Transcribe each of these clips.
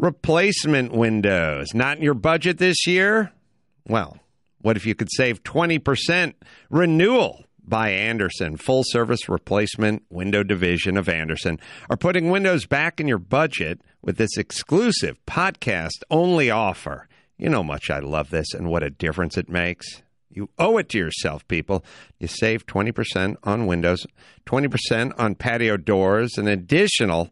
Replacement windows. Not in your budget this year? Well, what if you could save 20%? Renewal by Andersen, full-service replacement window division of Andersen, are putting windows back in your budget with this exclusive podcast-only offer. You know how much I love this and what a difference it makes. You owe it to yourself, people. You save 20% on windows, 20% on patio doors, an additional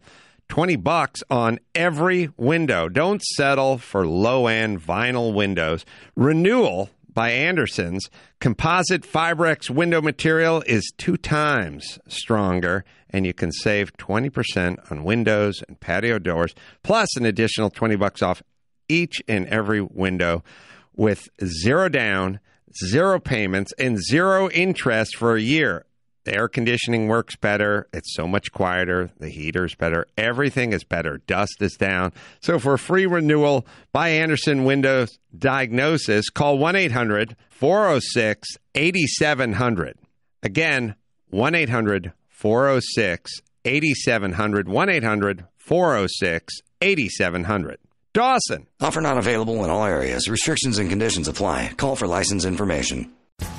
$20 on every window. Don't settle for low-end vinyl windows. Renewal by Andersen's composite Fibrex window material is 2 times stronger, and you can save 20% on windows and patio doors, plus an additional $20 off each and every window with 0 down, 0 payments, and 0 interest for a year. The air conditioning works better. It's so much quieter. The heater's better. Everything is better. Dust is down. So for a free renewal by Andersen Windows Diagnosis, call 1-800-406-8700. Again, 1-800-406-8700. 1-800-406-8700. Dawson. Offer not available in all areas. Restrictions and conditions apply. Call for license information.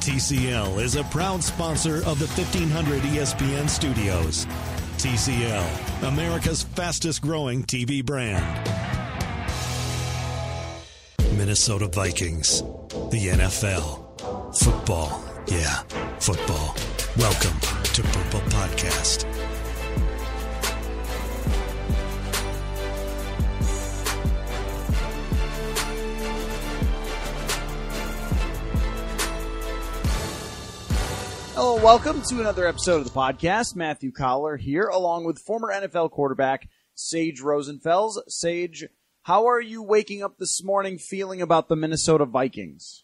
TCL is a proud sponsor of the 1500 ESPN studios. TCL, America's fastest growing TV brand. Minnesota Vikings, the NFL, football. Yeah, football. Welcome to Purple Podcast. Hello, welcome to another episode of the podcast. Matthew Coller here, along with former NFL quarterback Sage Rosenfels. Sage, how are you waking up this morning feeling about the Minnesota Vikings?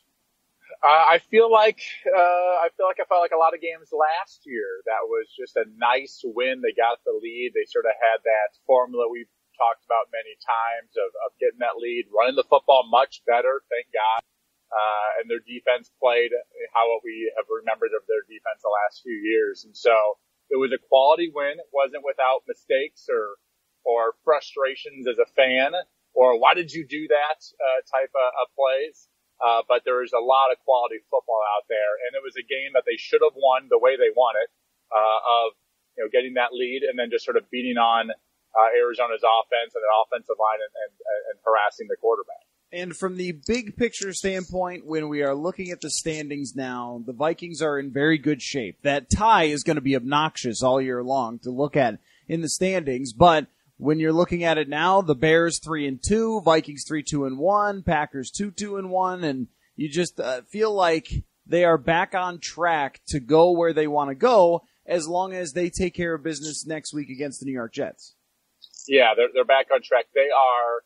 I feel like I felt like a lot of games last year. That was just a nice win. They got the lead. They sort of had that formula we've talked about many times of getting that lead, running the football much better, thank God. And their defense played how we have remembered of their defense the last few years. And so it was a quality win. It wasn't without mistakes or frustrations as a fan or why did you do that type of plays. But there was a lot of quality football out there. And it was a game that they should have won the way they won it, of getting that lead and then just sort of beating on Arizona's offense and the offensive line and harassing the quarterback. And from the big picture standpoint, when we are looking at the standings now, the Vikings are in very good shape. That tie is going to be obnoxious all year long to look at in the standings, but when you're looking at it now, the Bears 3-2, Vikings 3-2-1, Packers 2-2-1, and you just feel like they are back on track to go where they want to go as long as they take care of business next week against the New York Jets. Yeah, they're back on track. They are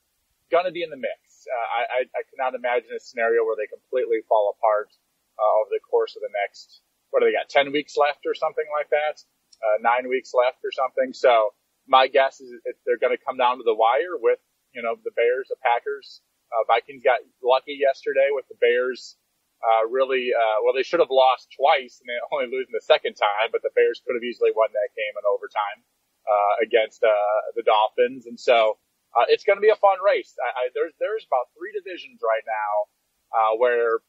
going to be in the mix. I cannot imagine a scenario where they completely fall apart over the course of the next, what do they got, 10 weeks left or something like that? 9 weeks left or something. So my guess is they're going to come down to the wire with, the Bears, the Packers. Vikings got lucky yesterday with the Bears they should have lost twice and they only losing the second time, but the Bears could have easily won that game in overtime against the Dolphins. And so it's going to be a fun race. There's about 3 divisions right now where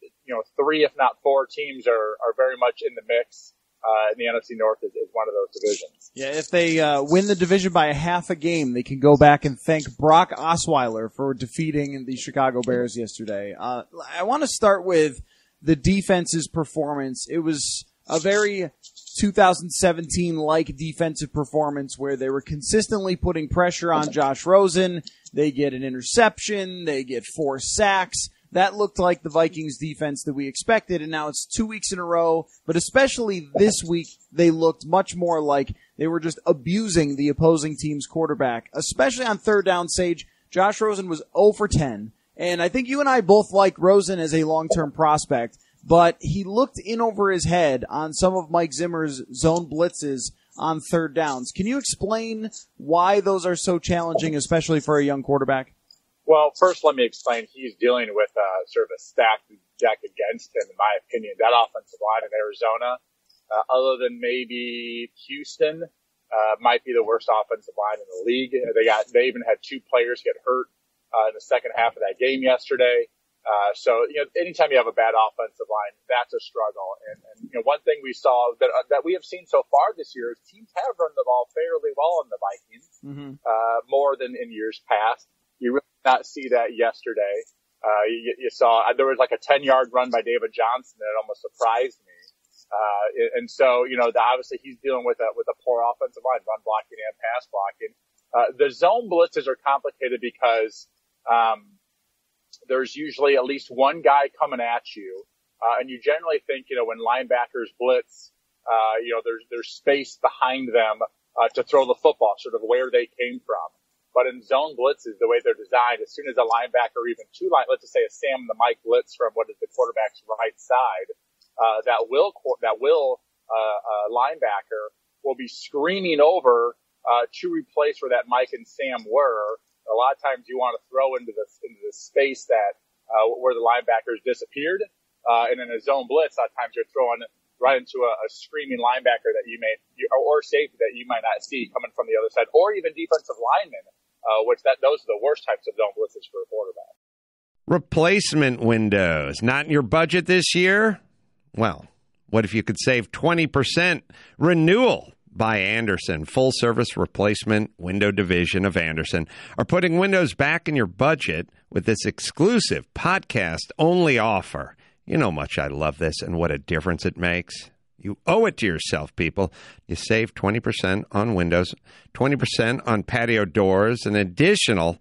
3, if not 4 teams are very much in the mix. And the NFC North is one of those divisions. Yeah, if they win the division by a half a game, they can go back and thank Brock Osweiler for defeating the Chicago Bears yesterday. I want to start with the defense's performance. It was a very 2017-like defensive performance where they were consistently putting pressure on Josh Rosen. They get an interception. They get 4 sacks. That looked like the Vikings defense that we expected, and now it's 2 weeks in a row. But especially this week, they looked much more like they were just abusing the opposing team's quarterback, especially on third down. Sage, Josh Rosen was 0 for 10, and I think you and I both like Rosen as a long-term prospect, but he looked in over his head on some of Mike Zimmer's zone blitzes on third downs. Can you explain why those are so challenging, especially for a young quarterback? Well, first let me explain. He's dealing with sort of a stacked deck against him, in my opinion. That offensive line in Arizona, other than maybe Houston, might be the worst offensive line in the league. They even had 2 players get hurt in the second half of that game yesterday. So, anytime you have a bad offensive line, that's a struggle. And one thing we saw that we have seen so far this year is teams have run the ball fairly well in the Vikings, more than in years past. You really did not see that yesterday. You saw there was like a 10-yard run by David Johnson that almost surprised me. And so, obviously he's dealing with a poor offensive line, run blocking and pass blocking. The zone blitzes are complicated because, there's usually at least one guy coming at you. And you generally think, when linebackers blitz, there's space behind them, to throw the football, sort of where they came from. But in zone blitzes, the way they're designed, as soon as a linebacker, or even let's just say a Sam the Mike blitz from what is the quarterback's right side, that linebacker will be screaming over, to replace where that Mike and Sam were. A lot of times you want to throw into the space that, where the linebackers disappeared. And in a zone blitz, a lot of times you're throwing right into a screaming linebacker that or safety that you might not see coming from the other side, or even defensive linemen, those are the worst types of zone blitzes for a quarterback. Replacement windows. Not in your budget this year? Well, what if you could save 20%? Renewal by Andersen, full-service replacement window division of Andersen, are putting windows back in your budget with this exclusive podcast-only offer. You know how much I love this and what a difference it makes. You owe it to yourself, people. You save 20% on windows, 20% on patio doors, an additional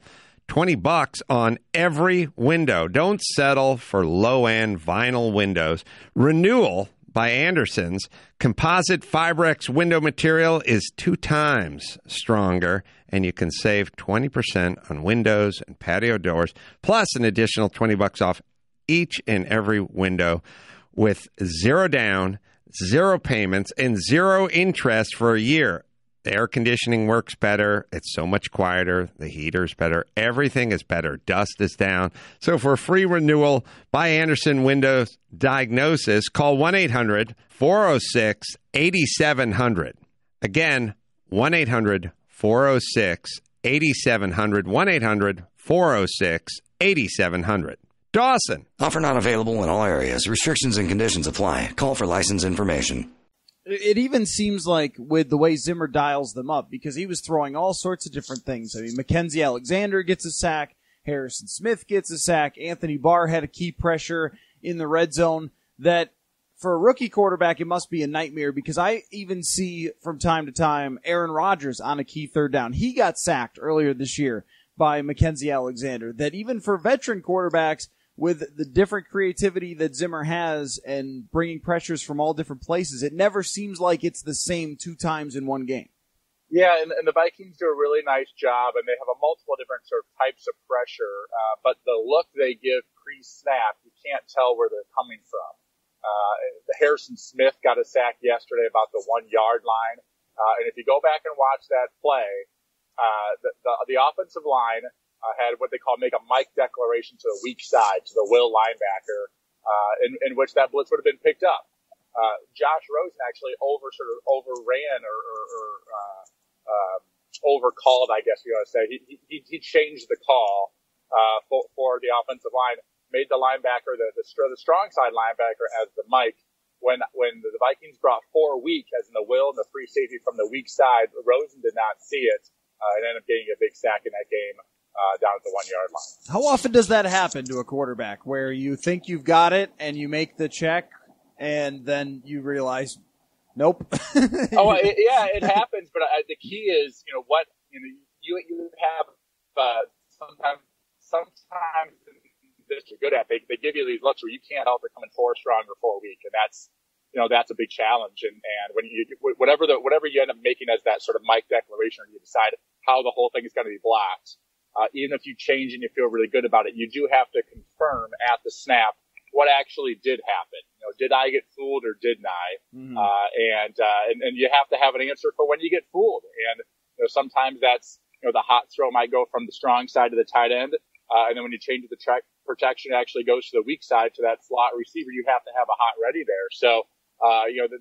$20 on every window. Don't settle for low-end vinyl windows. Renewal by Andersen's composite Fibrex window material is 2 times stronger, and you can save 20% on windows and patio doors, plus an additional $20 off each and every window with 0 down, 0 payments, and 0 interest for a year. The air conditioning works better. It's so much quieter. The heater's better. Everything is better. Dust is down. So for a free renewal by Andersen Windows Diagnosis, call 1-800-406-8700. Again, 1-800-406-8700. 1-800-406-8700. Dawson. Offer not available in all areas. Restrictions and conditions apply. Call for license information. It even seems like with the way Zimmer dials them up, because he was throwing all sorts of different things. I mean, Mackenzie Alexander gets a sack, Harrison Smith gets a sack, Anthony Barr had a key pressure in the red zone, that for a rookie quarterback, it must be a nightmare, because I even see from time to time Aaron Rodgers on a key third down. He got sacked earlier this year by Mackenzie Alexander, that even for veteran quarterbacks, with the different creativity that Zimmer has and bringing pressures from all different places, it never seems like it's the same 2 times in one game. Yeah, and the Vikings do a really nice job, and they have a multiple different sort of types of pressure, but the look they give pre-snap, you can't tell where they're coming from. The Harrison Smith got a sack yesterday about the 1-yard line, and if you go back and watch that play, the offensive line had what they call make a Mike declaration to the weak side, to the will linebacker, in which that blitz would have been picked up. Josh Rosen actually overran or overcalled, I guess you ought to say. He changed the call for the offensive line, made the linebacker the strong side linebacker as the Mike. When the Vikings brought 4 weak, as in the will and the free safety from the weak side, Rosen did not see it and ended up getting a big sack in that game. Down at the 1-yard line. How often does that happen to a quarterback, where you think you've got it and you make the check and then you realize, nope? It happens. But the key is, you have sometimes this you're good at. They give you these looks where you can't help but come in 4 strong or 4 weak, and that's a big challenge. And when whatever you end up making as that sort of Mike declaration, or you decide how the whole thing is going to be blocked. Even if you change and you feel really good about it, you do have to confirm at the snap what actually did happen. Did I get fooled or didn't I? Mm-hmm. And you have to have an answer for when you get fooled. And sometimes that's the hot throw might go from the strong side to the tight end, and then when you change the protection, it actually goes to the weak side to that slot receiver. You have to have a hot ready there. So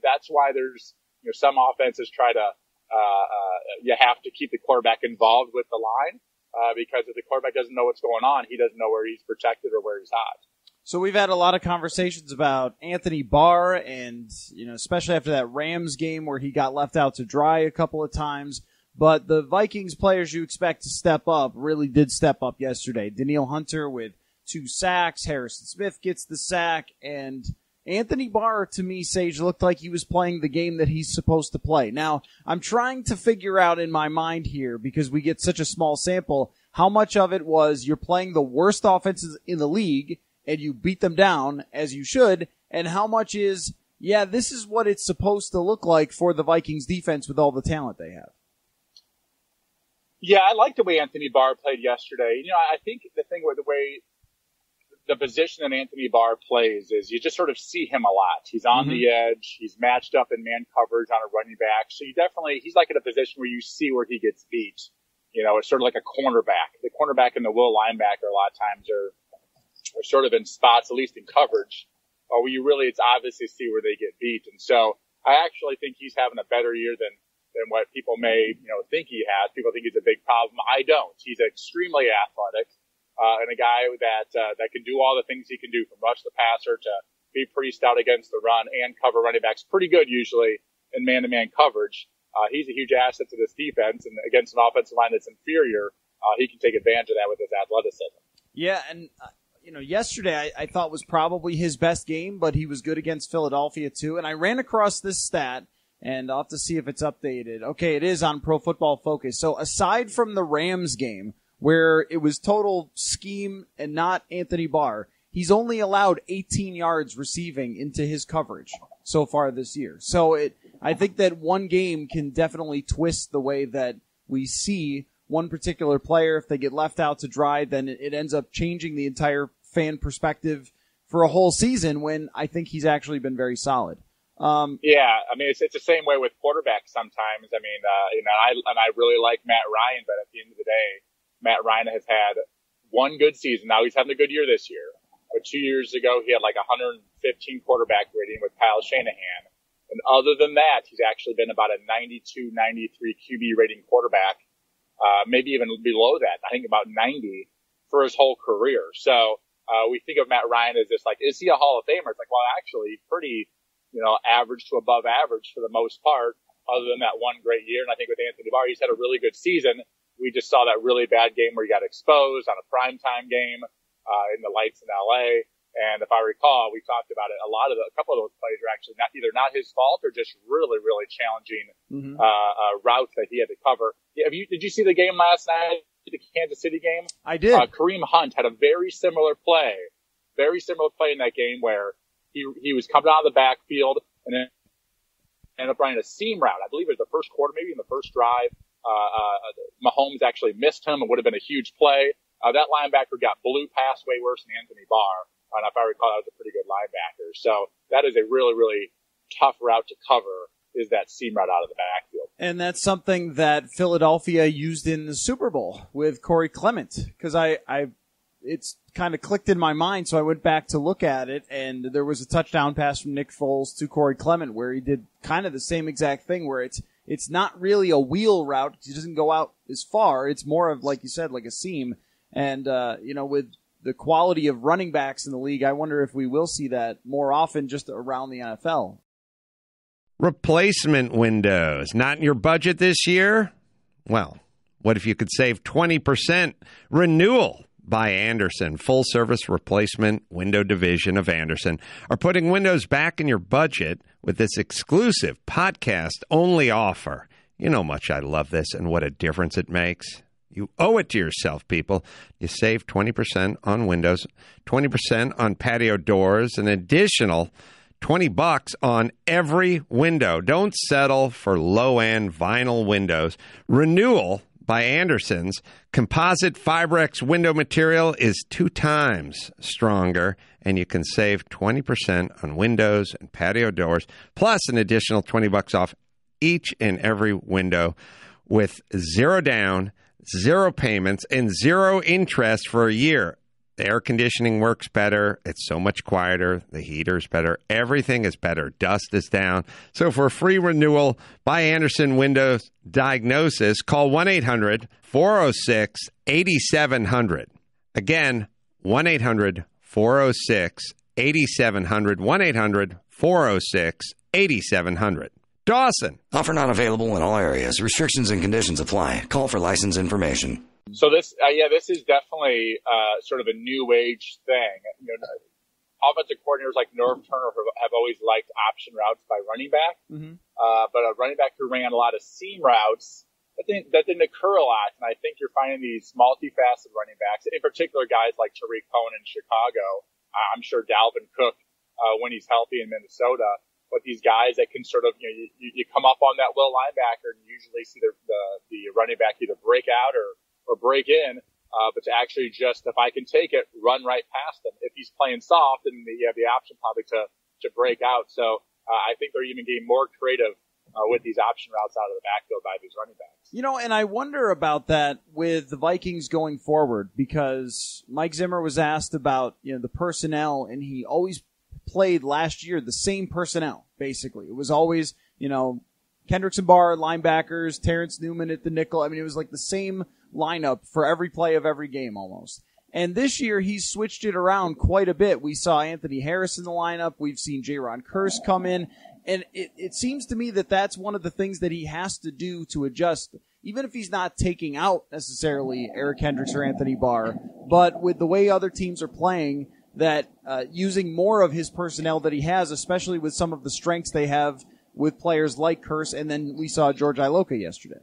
that's why there's some offenses try to you have to keep the quarterback involved with the line. because if the quarterback doesn't know what's going on, he doesn't know where he's protected or where he's hot. So we've had a lot of conversations about Anthony Barr and, especially after that Rams game where he got left out to dry a couple of times. But the Vikings players you expect to step up really did step up yesterday. Danielle Hunter with 2 sacks. Harrison Smith gets the sack. And Anthony Barr, to me, Sage, looked like he was playing the game that he's supposed to play. Now, I'm trying to figure out in my mind here, because we get such a small sample, how much of it was you're playing the worst offenses in the league and you beat them down as you should, and how much is, this is what it's supposed to look like for the Vikings defense with all the talent they have. Yeah, I like the way Anthony Barr played yesterday. I think the thing with the position that Anthony Barr plays is you just sort of see him a lot. He's on the edge. He's matched up in man coverage on a running back. So he's like in a position where you see where he gets beat. It's sort of like a cornerback. The cornerback and the will linebacker a lot of times are sort of in spots, at least in coverage, where it's obviously see where they get beat. And so I actually think he's having a better year than what people may, think he has. People think he's a big problem. I don't. He's extremely athletic, and a guy that can do all the things he can do, from rush the passer to be pretty stout against the run and cover running backs pretty good usually in man-to-man coverage. He's a huge asset to this defense, and against an offensive line that's inferior, he can take advantage of that with his athleticism. Yeah, and yesterday I thought was probably his best game, but he was good against Philadelphia too. And I ran across this stat, and I'll have to see if it's updated. Okay, it is on Pro Football Focus. So aside from the Rams game, where it was total scheme and not Anthony Barr, he's only allowed 18 yards receiving into his coverage so far this year. So I think that one game can definitely twist the way that we see one particular player. If they get left out to dry, then it ends up changing the entire fan perspective for a whole season, when I think he's actually been very solid. It's the same way with quarterbacks sometimes. I really like Matt Ryan, but at the end of the day, Matt Ryan has had one good season. Now he's having a good year this year. But 2 years ago, he had like 115 quarterback rating with Kyle Shanahan. And other than that, he's actually been about a 92, 93 QB rating quarterback, maybe even below that. I think about 90 for his whole career. So we think of Matt Ryan as just like, is he a Hall of Famer? It's like, well, actually, pretty, average to above average for the most part, other than that one great year. And I think with Anthony Barr, he's had a really good season. We just saw that really bad game where he got exposed on a primetime game in the lights in LA. And if I recall, we talked about it. A couple of those plays are actually not his fault, or just really, really challenging routes that he had to cover. Did you see the game last night, the Kansas City game? I did. Kareem Hunt had a very similar play in that game where he was coming out of the backfield and then ended up running a seam route. I believe it was the first quarter, maybe in the first drive. Mahomes actually missed him. It would have been a huge play. That linebacker got blew past way worse than Anthony Barr. And if I recall, that was a pretty good linebacker. So that is a really, really tough route to cover, is that seam route out of the backfield. And that's something that Philadelphia used in the Super Bowl with Corey Clement, because it's kind of clicked in my mind, so I went back to look at it, and there was a touchdown pass from Nick Foles to Corey Clement where he did kind of the same exact thing, where it's not really a wheel route. He doesn't go out as far. It's more of, like you said, like a seam. And, with the quality of running backs in the league, I wonder if we will see that more often just around the NFL. Replacement windows. Not in your budget this year? Well, what if you could save 20%? Renewal by Andersen, full service replacement window division of Andersen, are putting windows back in your budget with this exclusive podcast only offer. You know how much I love this and what a difference it makes. You owe it to yourself, people. You save 20% on windows, 20% on patio doors, an additional $20 on every window. Don't settle for low-end vinyl windows. Renewal by Andersen's composite Fibrex window material is 2 times stronger, and you can save 20% on windows and patio doors, plus an additional $20 off each and every window with 0 down, 0 payments, and 0 interest for a year. The air conditioning works better. It's so much quieter. The heater's better. Everything is better. Dust is down. So for a free renewal by Andersen Windows Diagnosis, call 1-800-406-8700. Again, 1-800-406-8700. 1-800-406-8700. Dawson. Offer not available in all areas. Restrictions and conditions apply. Call for license information. So this is definitely sort of a new age thing. You know, offensive coordinators like Norv Turner have always liked option routes by running back, but a running back who ran a lot of seam routes, that didn't occur a lot. And I think you're finding these multifaceted running backs, in particular guys like Tariq Cohen in Chicago. I'm sure Dalvin Cook when he's healthy in Minnesota. But these guys that can sort of, you come up on that will linebacker and you usually see the running back either break out or break in, but to actually just, if I can take it, run right past him. If he's playing soft, then you have the option probably to break out. So I think they're even getting more creative with these option routes out of the backfield by these running backs. And I wonder about that with the Vikings going forward, because Mike Zimmer was asked about, the personnel, and he always played last year the same personnel, basically. It was always, Kendricks and Barr, linebackers, Terrence Newman at the nickel. I mean, it was like the same lineup for every play of every game almost. And this year, he's switched it around quite a bit. We saw Anthony Harris in the lineup. We've seen Jaron Kearse come in. And it seems to me that that's one of the things that he has to do to adjust, even if he's not taking out necessarily Eric Kendricks or Anthony Barr. But with the way other teams are playing, that using more of his personnel that he has, especially with some of the strengths they have with players like Kearse, and then we saw George Iloka yesterday.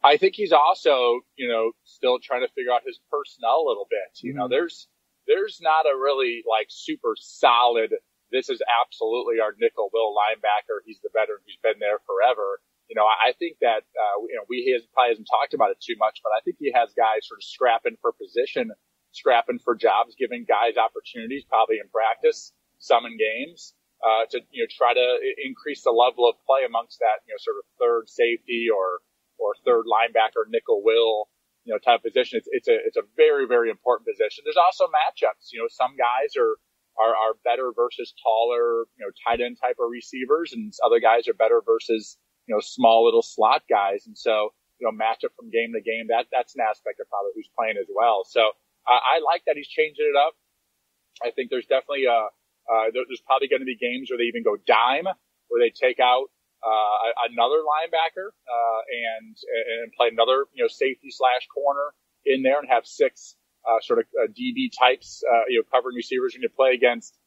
I think he's also, still trying to figure out his personnel a little bit. There's not a really super solid, this is absolutely our nickel will linebacker. He's the veteran who's been there forever. I think that, he probably hasn't talked about it too much, but I think he has guys sort of scrapping for position, scrapping for jobs, giving guys opportunities, probably in practice, some in games, to, try to increase the level of play amongst that, sort of third safety or third linebacker, nickel will, type of position. It's a very, very important position. There's also matchups. Some guys are better versus taller, tight end type of receivers, and other guys are better versus, small little slot guys. And so, matchup from game to game, that's an aspect of probably who's playing as well. So I like that he's changing it up. I think there's definitely there's probably going to be games where they even go dime, where they take out another linebacker and play another safety / corner in there and have six sort of DB types covering receivers when you play against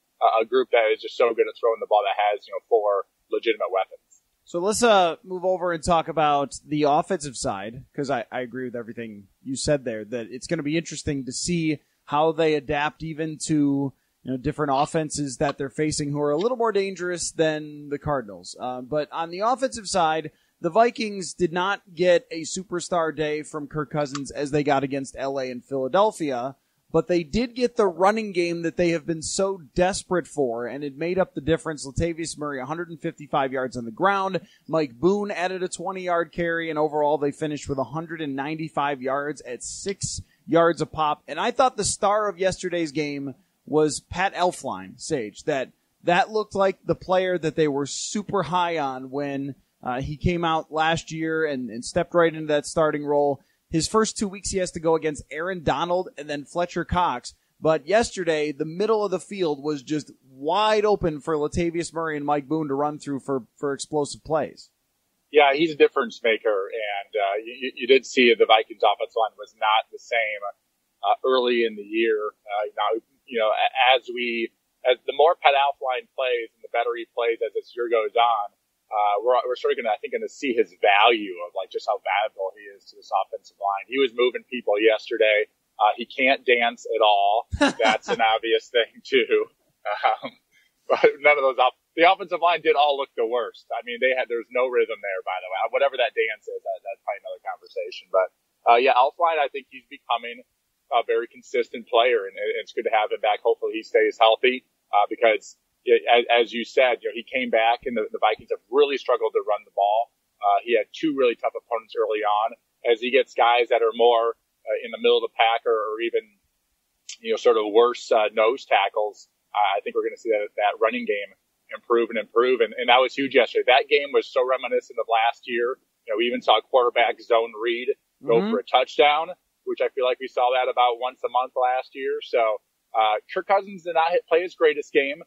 a group that is just so good at throwing the ball that has 4 legitimate weapons. So let's move over and talk about the offensive side, because I agree with everything you said there, that it's going to be interesting to see how they adapt even to different offenses that they're facing who are a little more dangerous than the Cardinals. But on the offensive side, the Vikings did not get a superstar day from Kirk Cousins as they got against LA and Philadelphia, but they did get the running game that they have been so desperate for, and it made up the difference. Latavius Murray, 155 yards on the ground. Mike Boone added a 20-yard carry, and overall they finished with 195 yards at 6 yards a pop. And I thought the star of yesterday's game was Pat Elflein, Sage. That looked like the player that they were super high on when he came out last year and stepped right into that starting role. His first 2 weeks he has to go against Aaron Donald and then Fletcher Cox. But yesterday, the middle of the field was just wide open for Latavius Murray and Mike Boone to run through for explosive plays. Yeah, he's a difference maker, and you did see the Vikings offensive line was not the same early in the year. As the more Pat Elflein plays and the better he plays as this year goes on, we're sort of going to see his value of just how valuable he is to this offensive line. He was moving people yesterday. He can't dance at all. That's an obvious thing too. But none of those the offensive line did all look the worst. I mean, there's no rhythm there, by the way. Whatever that dance is, that's probably another conversation. But Elflein, I think he's becoming a very consistent player, and it's good to have him back. Hopefully he stays healthy, because as you said, he came back, and the Vikings have really struggled to run the ball. He had 2 really tough opponents early on. As he gets guys that are more in the middle of the pack or even sort of worse nose tackles, I think we're going to see that running game improve and improve. And that was huge yesterday. That game was so reminiscent of last year. We even saw quarterback zone read go for a touchdown, which I feel like we saw that about once a month last year. So Kirk Cousins did not play his greatest game,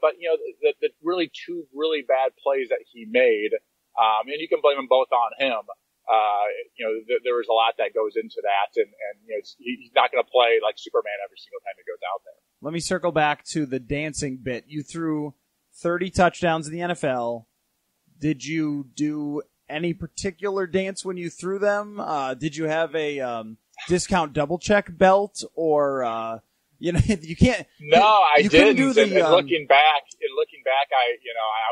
but the really two really bad plays that he made, and you can blame them both on him. There was a lot that goes into that, and he's not going to play like Superman every single time he goes out there. Let me circle back to the dancing bit. You threw 30 touchdowns in the NFL. Did you do any particular dance when you threw them? Did you have a discount double check belt, or you can't? No, I didn't. Do the, and looking back, I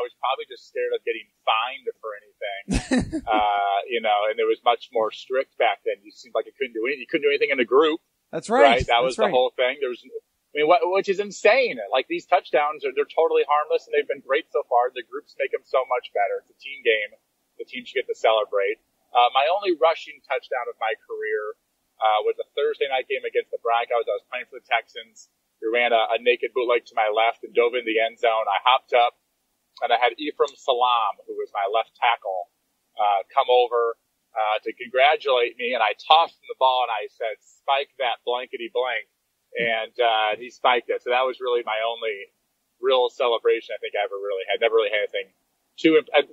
was probably just scared of getting fined for anything. And it was much more strict back then. You seemed like you couldn't do anything. You couldn't do anything in a group. That's right. That was the whole thing. Which is insane. Like, they're totally harmless, and they've been great so far. The groups make them so much better. It's a team game. The team should get to celebrate. My only rushing touchdown of my career was a Thursday night game against the Broncos. I was playing for the Texans. We ran a naked bootleg to my left and dove in the end zone. I hopped up, and I had Ephraim Salam, who was my left tackle, come over to congratulate me. And I tossed him the ball, and I said, "Spike that blankety blank." And he spiked it. So that was really my only real celebration I think I ever really had. Never really had anything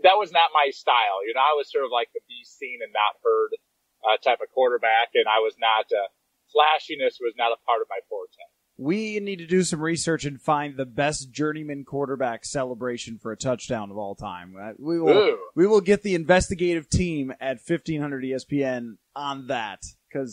that was not my style. I was sort of like the be seen and not heard type of quarterback, and I was not flashiness was not a part of my forte. We need to do some research and find the best journeyman quarterback celebration for a touchdown of all time. We will get the investigative team at 1500 ESPN on that.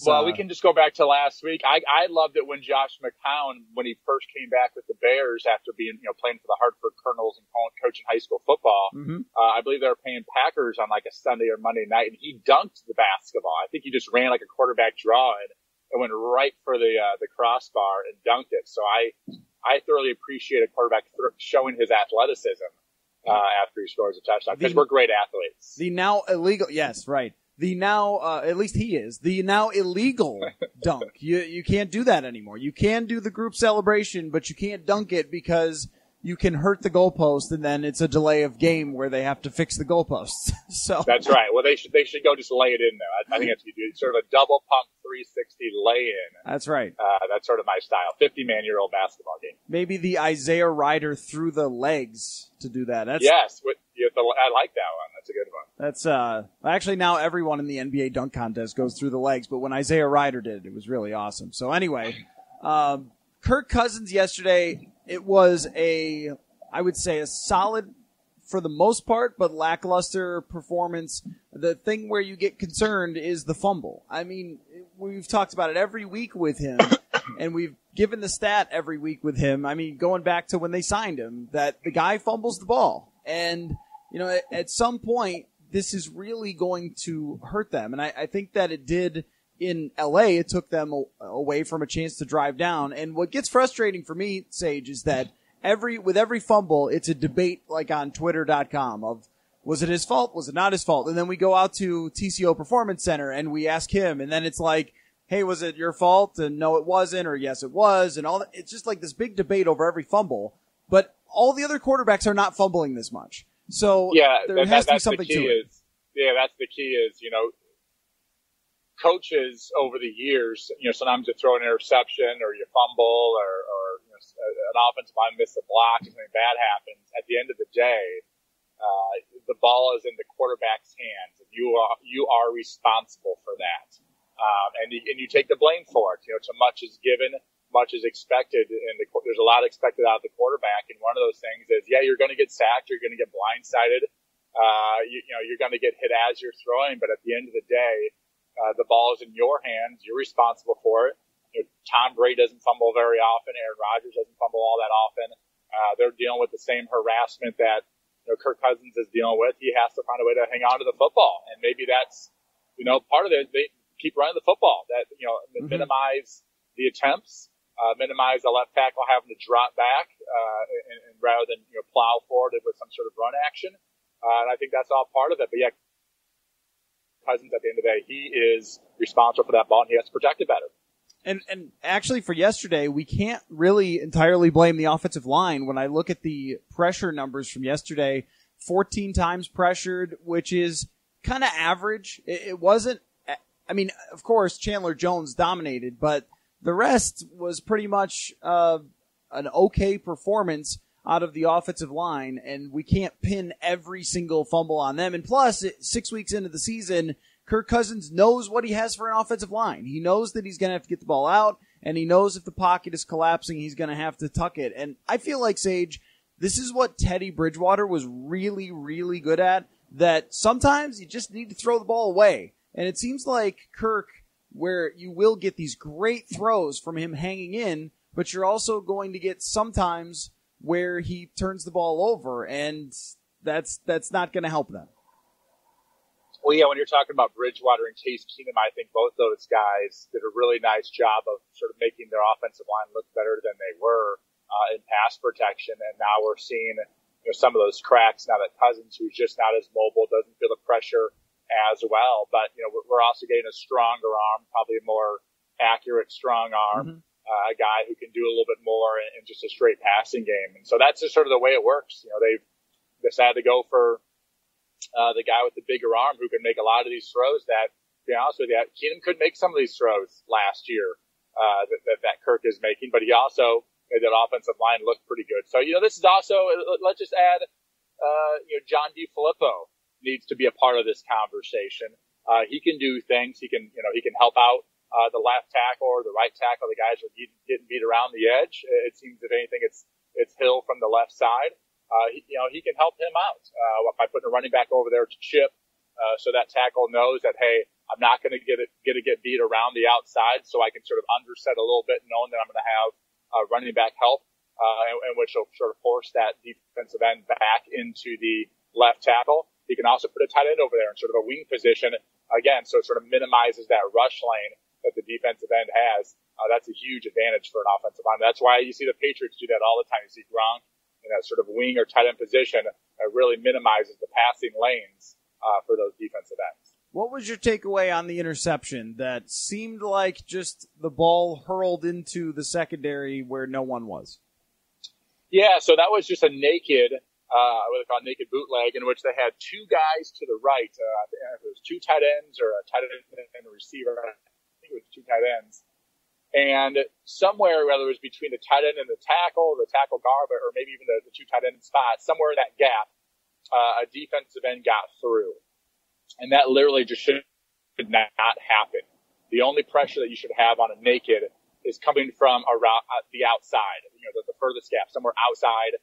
Well, we can just go back to last week. I loved it when Josh McCown, when he first came back with the Bears after being, playing for the Hartford Colonels and coaching high school football. Mm-hmm. I believe they were playing Packers on like a Sunday or Monday night, and he dunked the basketball. I think he just ran like a quarterback draw and went right for the crossbar and dunked it. So I thoroughly appreciate a quarterback showing his athleticism after he scores a touchdown, because we're great athletes. The now illegal, yes, right. The now, at least he is, the now illegal dunk. You can't do that anymore. You can do the group celebration, but you can't dunk it because you can hurt the goalpost, and then it's a delay of game where they have to fix the goalposts. So that's right. Well, they should go just lay it in there. I think that's what you do. Sort of a double pump 360 lay in. That's right. That's sort of my style. 50-man-year-old basketball game. Maybe the Isaiah Ryder through the legs to do that. Yes, I like that one. That's a good one. That's actually now everyone in the NBA dunk contest goes through the legs, but when Isaiah Ryder did it was really awesome. So anyway, Kirk Cousins yesterday, it was I would say a solid for the most part, but lackluster performance. The thing where you get concerned is the fumble. I mean, we've talked about it every week with him, and we've given the stat every week with him. I mean, going back to when they signed him, that the guy fumbles the ball. And, at some point, this is really going to hurt them. And I think that it did in LA. It took them away from a chance to drive down. And what gets frustrating for me, Sage, is that with every fumble, it's a debate like on Twitter.com of, was it his fault? Was it not his fault? And then we go out to TCO Performance Center and we ask him, and then it's like, hey, was it your fault? And no, it wasn't, or yes, it was, and all that. It's just like this big debate over every fumble. But all the other quarterbacks are not fumbling this much. So there has to be something to it. That's the key is, coaches over the years, sometimes you throw an interception or you fumble or an offensive line miss a block, something bad happens. At the end of the day, the ball is in the quarterback's hands, and you are responsible for that. And you take the blame for it. So much is given, much is expected, and there's a lot expected out of the quarterback. And one of those things is, you're going to get sacked, you're going to get blindsided, you're going to get hit as you're throwing. But at the end of the day, the ball is in your hands. You're responsible for it. Tom Brady doesn't fumble very often. Aaron Rodgers doesn't fumble all that often. They're dealing with the same harassment that Kirk Cousins is dealing with. He has to find a way to hang on to the football, and maybe that's part of it. They keep running the football. That minimize the attempts, minimize the left tackle having to drop back, and rather than plow forward with some sort of run action. And I think that's all part of it. But Cousins at the end of the day, he is responsible for that ball, and he has to protect it better. And actually for yesterday, we can't really entirely blame the offensive line. When I look at the pressure numbers from yesterday, 14 times pressured, which is kind of average. It wasn't, I mean, of course, Chandler Jones dominated, but the rest was pretty much an okay performance out of the offensive line, and we can't pin every single fumble on them. And plus, 6 weeks into the season, Kirk Cousins knows what he has for an offensive line. He knows that he's going to have to get the ball out, and he knows if the pocket is collapsing, he's going to have to tuck it. And I feel like, Sage, this is what Teddy Bridgewater was really, really good at, that sometimes you just need to throw the ball away. And it seems like Kirk, where you will get these great throws from him hanging in, but you're also going to get sometimes where he turns the ball over, and that's not going to help them. Well, yeah, when you're talking about Bridgewater and Case Keenum, I think both those guys did a really nice job of sort of making their offensive line look better than they were in pass protection. And now we're seeing some of those cracks now that Cousins, who's just not as mobile, doesn't feel the pressure as well. But, we're also getting a stronger arm, probably a more accurate, strong arm, a guy who can do a little bit more in just a straight passing game. And so that's just sort of the way it works. They've decided to go for the guy with the bigger arm who can make a lot of these throws that, to be honest with you, Keenum could make some of these throws last year that Kirk is making, but he also made that offensive line look pretty good. So, this is also, let's just add, John DeFilippo needs to be a part of this conversation. He can do things. He can help out the left tackle or the right tackle. The guys are getting beat around the edge. It seems, if anything, it's Hill from the left side. He can help him out by putting a running back over there to chip, so that tackle knows that, hey, I'm not going to get beat around the outside, so I can sort of underset a little bit, knowing that I'm going to have running back help, and which will sort of force that defensive end back into the left tackle. He can also put a tight end over there in sort of a wing position again, so it sort of minimizes that rush lane that the defensive end has. That's a huge advantage for an offensive line. That's why you see the Patriots do that all the time. You see Gronk in that sort of wing or tight end position, really minimizes the passing lanes for those defensive ends. What was your takeaway on the interception that seemed like just the ball hurled into the secondary where no one was? Yeah, so that was just a naked, what they call a naked bootleg, in which they had two guys to the right. I think it was two tight ends or a tight end and a receiver. I think it was two tight ends. And somewhere, whether it was between the tight end and the tackle guard, or maybe even the two tight end spots, somewhere in that gap, a defensive end got through. And that literally just should not happen. The only pressure that you should have on a naked is coming from around the outside, the furthest gap, somewhere outside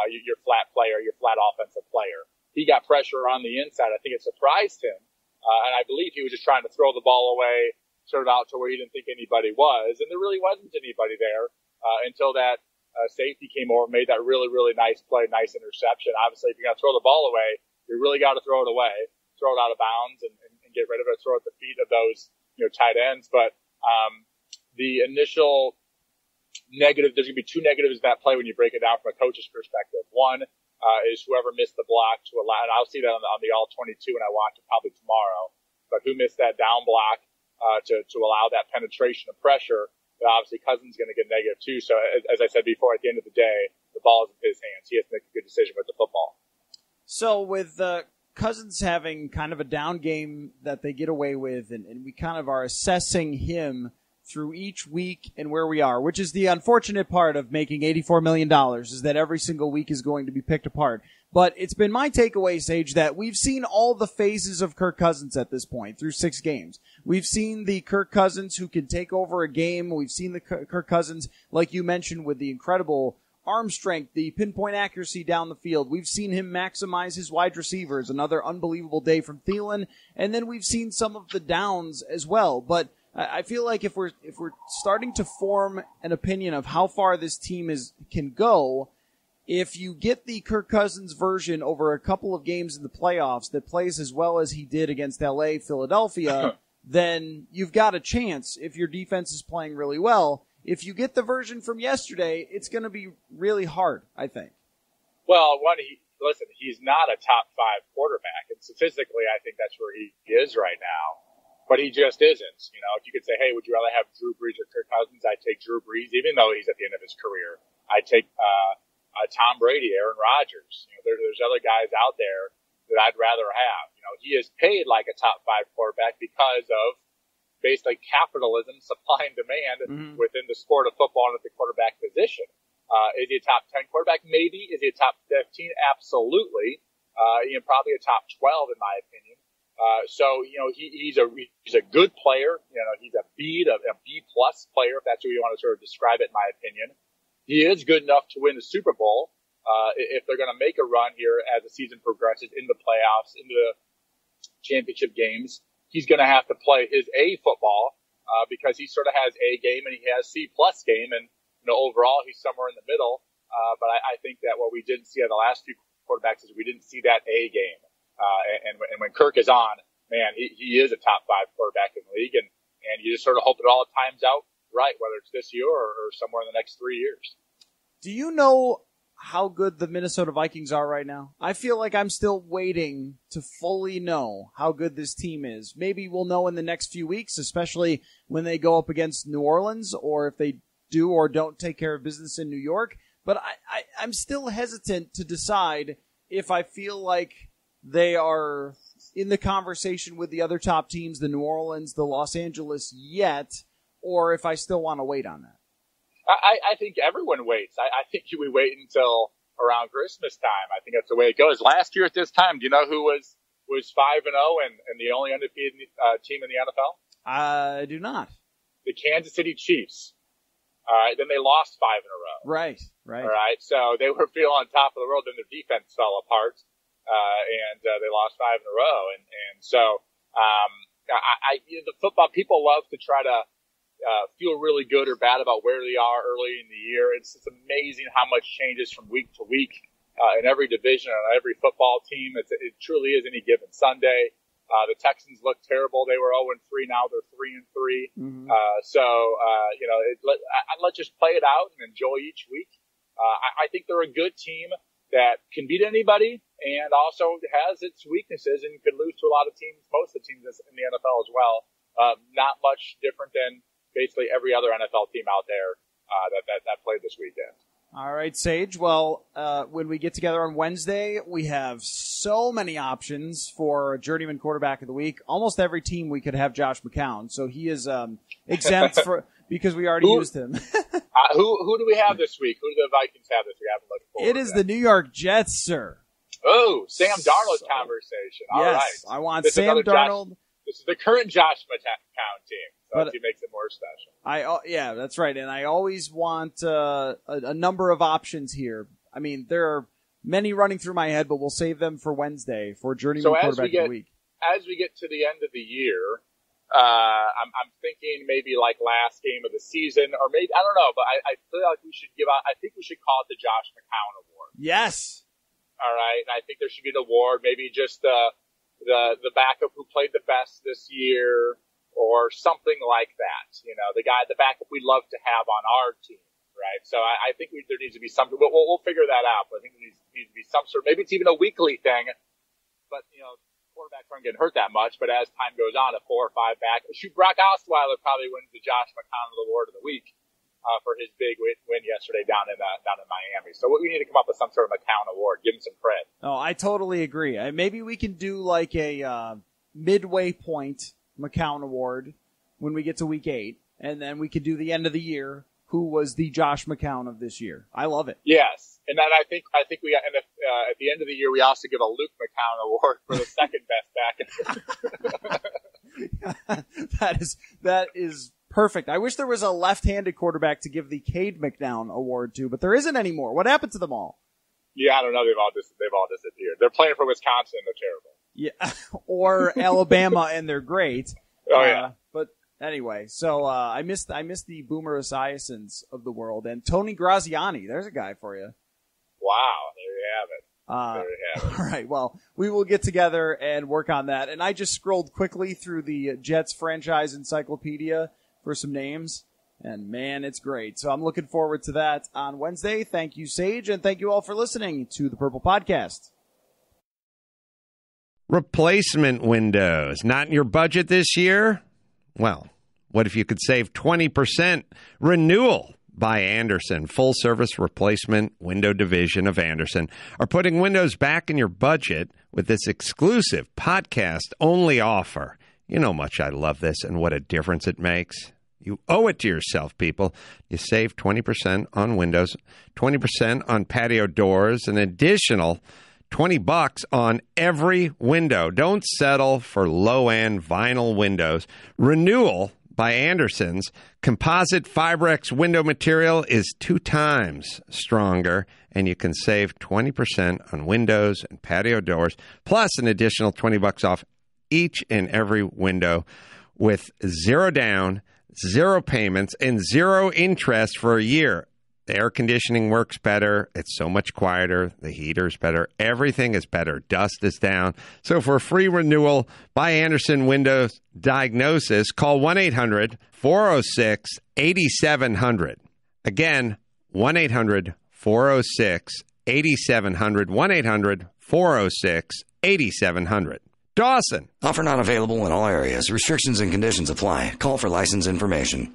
your flat player, your flat offensive player. He got pressure on the inside. I think it surprised him. And I believe he was just trying to throw the ball away, sort of out to where he didn't think anybody was. And there really wasn't anybody there until that safety came over and made that really, really nice play, nice interception. Obviously, if you're going to throw the ball away, you really got to throw it away, throw it out of bounds and get rid of it, throw it at the feet of those tight ends. But the initial negative, there's going to be two negatives in that play when you break it down from a coach's perspective. One is whoever missed the block to allow, and I'll see that on the All-22 when I watch it probably tomorrow, but who missed that down block to allow that penetration of pressure. But obviously Cousins is going to get negative too. So as I said before, at the end of the day, the ball is in his hands. He has to make a good decision with the football. So with Cousins having kind of a down game that they get away with, and we kind of are assessing him through each week and where we are, which is the unfortunate part of making $84 million, is that every single week is going to be picked apart. But it's been my takeaway, Sage, that we've seen all the phases of Kirk Cousins at this point through 6 games. We've seen the Kirk Cousins who can take over a game. We've seen the Kirk Cousins, like you mentioned, with the incredible arm strength, the pinpoint accuracy down the field. We've seen him maximize his wide receivers. Another unbelievable day from Thielen. And then we've seen some of the downs as well. But I feel like if we're starting to form an opinion of how far this team can go, if you get the Kirk Cousins version over a couple of games in the playoffs that plays as well as he did against LA, Philadelphia, then you've got a chance if your defense is playing really well. If you get the version from yesterday, it's going to be really hard, I think. Well, he's not a top 5 quarterback, and statistically, I think that's where he is right now. but he just isn't. You know, if you could say, hey, would you rather have Drew Brees or Kirk Cousins? I'd take Drew Brees, even though he's at the end of his career. I'd take Tom Brady, Aaron Rodgers. You know, there's other guys out there that I'd rather have. You know, he is paid like a top 5 quarterback because of basically capitalism, supply and demand within the sport of football and at the quarterback position. Is he a top 10 quarterback? Maybe. Is he a top 15? Absolutely. You know, probably a top 12 in my opinion. So, you know, he's a good player. You know, he's a B plus player, if that's what you want to sort of describe it, in my opinion. He is good enough to win the Super Bowl, if they're going to make a run here as the season progresses in the playoffs, into the championship games. He's going to have to play his A football, because he sort of has A game and he has C plus game. And, you know, overall he's somewhere in the middle. But I think that what we didn't see out of the last few quarterbacks is we didn't see that A game. And when Kirk is on, man, he is a top 5 quarterback in the league, and you just sort of hope it all times out right, whether it's this year or somewhere in the next 3 years. Do you know how good the Minnesota Vikings are right now? I feel like I'm still waiting to fully know how good this team is. Maybe we'll know in the next few weeks, especially when they go up against New Orleans, or if they do or don't take care of business in New York. But I'm still hesitant to decide if I feel like they are in the conversation with the other top teams, the New Orleans, the Los Angeles, yet, or if I still want to wait on that. I think everyone waits. I think we wait until around Christmas time. I think that's the way it goes. Last year at this time, do you know who was 5-0 and the only undefeated team in the NFL? I do not. The Kansas City Chiefs. All right, then they lost 5 in a row. Right. All right, so they were feeling on top of the world, then their defense fell apart, and they lost 5 in a row. And so, you know, the football people love to try to feel really good or bad about where they are early in the year. It's amazing how much changes from week to week in every division on every football team. It truly is any given Sunday. The Texans look terrible. They were 0-3. Now they're 3-3. So, you know, let's just play it out and enjoy each week. I think they're a good team that can beat anybody and also has its weaknesses and could lose to a lot of teams, most of the teams in the NFL as well. Not much different than basically every other NFL team out there that played this weekend. All right, Sage. Well, when we get together on Wednesday, we have so many options for journeyman quarterback of the week. Almost every team we could have Josh McCown, so he is exempt because we already used him. Who do we have this week? Who do the Vikings have this week? I haven't looked forward It is the New York Jets, sir. Oh, Sam Darnold conversation. All right. Yes, I want Sam Darnold. This is the current Josh McCown team. So he makes it more special. Yeah, that's right. And I always want a number of options here. I mean, there are many running through my head, but we'll save them for Wednesday for journeyman quarterback of the week. As we get to the end of the year, I'm thinking maybe like last game of the season, or maybe I don't know, but I feel like we should I think we should call it the Josh McCown Award. Yes. All right, and I think there should be an award, maybe just the backup who played the best this year, or something like that. You know, the backup we'd love to have on our team, right? So I think there needs to be something. We'll figure that out. But I think there needs to be some sort. Maybe it's even a weekly thing. But you know, quarterbacks aren't getting hurt that much. But as time goes on, a 4 or 5 back. Brock Osweiler probably wins the Josh McCown Award of the week for his big win yesterday down in Miami. So we need to come up with some sort of McCown Award. Give him some credit. Oh, I totally agree. Maybe we can do like a midway point McCown Award when we get to week 8, and then we could do the end of the year. Who was the Josh McCown of this year? I love it. Yes, and then I think we got, and at the end of the year we also give a Luke McCown Award for the second best back. That is perfect. I wish there was a left-handed quarterback to give the Cade McNown Award to, but there isn't anymore. What happened to them all? Yeah, I don't know. They've all disappeared. They're playing for Wisconsin and they're terrible. Yeah, or Alabama and they're great. Oh yeah. But anyway, so I missed the Boomer Esiasons of the world, and Tony Graziani. There's a guy for you. Wow, there you have it. All right, well, we will get together and work on that. And I just scrolled quickly through the Jets franchise encyclopedia for some names, and man, it's great. So I'm looking forward to that on Wednesday. Thank you, Sage, and thank you all for listening to the Purple Podcast. Replacement windows. Not in your budget this year? Well, what if you could save 20%? Renewal by Andersen, full service replacement window division of Andersen, are putting windows back in your budget with this exclusive podcast only offer. You know how much I love this and what a difference it makes. You owe it to yourself, people. You save 20% on windows, 20% on patio doors, an additional $20 on every window. Don't settle for low-end vinyl windows. Renewal by Andersen's composite Fibrex window material is 2 times stronger, and you can save 20% on windows and patio doors, plus an additional $20 off each and every window with 0 down, 0 payments, and 0 interest for a year. The air conditioning works better. It's so much quieter. The heater's better. Everything is better. Dust is down. So for a free renewal by Andersen Windows Diagnosis, call 1-800-406-8700. Again, 1-800-406-8700. 1-800-406-8700. Dawson. Offer not available in all areas. Restrictions and conditions apply. Call for license information.